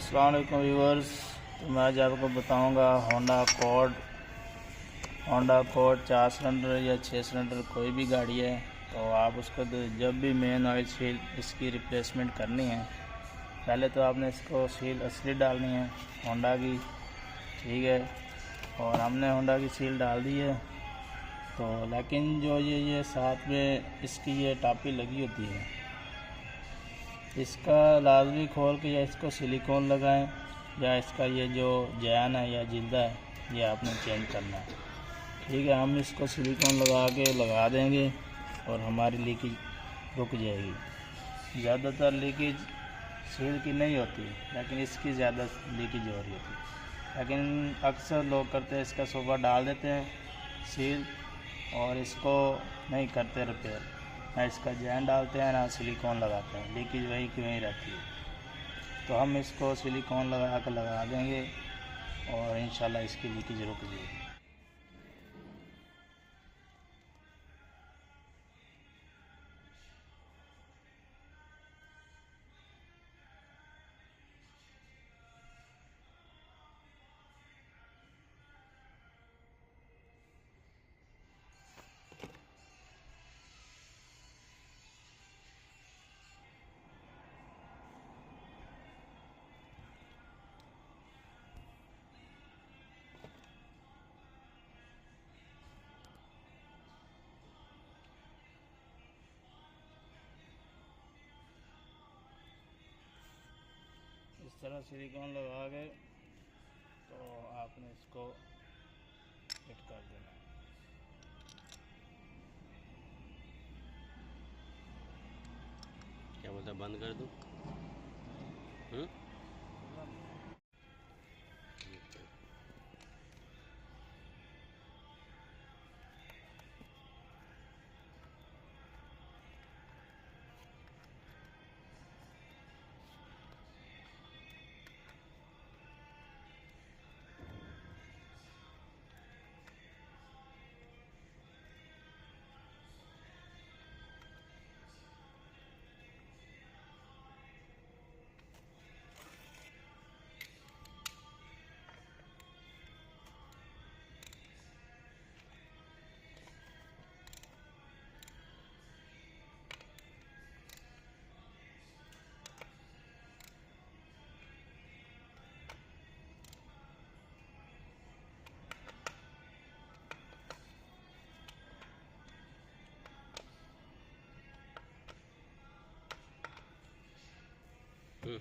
अस्सलाम वालेकुम व्यूअर्स। तो मैं आज आपको बताऊंगा होंडा कोड 4 सिलेंडर या 6 सिलेंडर कोई भी गाड़ी है तो आप उसको जब भी मेन ऑयल सील इसकी रिप्लेसमेंट करनी है, पहले तो आपने इसको सील असली डालनी है होंडा की, ठीक है। और हमने होंडा की सील डाल दी है। तो लेकिन जो ये साथ में इसकी ये टापी लगी होती है, इसका लाजमी खोल के या इसको सिलिकॉन लगाएं या इसका ये जो जैन है या जिल्दा है ये आपने चेंज करना है, ठीक है। हम इसको सिलिकॉन लगा देंगे और हमारी लीकेज रुक जाएगी। ज़्यादातर लीकेज सील की नहीं होती लेकिन इसकी ज़्यादा लीकेज हो रही होती है। लेकिन अक्सर लोग करते हैं इसका सोफा डाल देते हैं सील और इसको नहीं करते रिपेयर, ना इसका जैन डालते हैं ना सिलिकॉन लगाते हैं, लीकेज वही की वहीं रहती है। तो हम इसको सिलिकॉन लगा देंगे और इंशाल्लाह इसकी लीकेज रुक जाएगी। इस तरह सिलिकॉन लगा के तो आपने इसको फिट कर देना है। क्या बोलता, बंद कर दूं? हम्म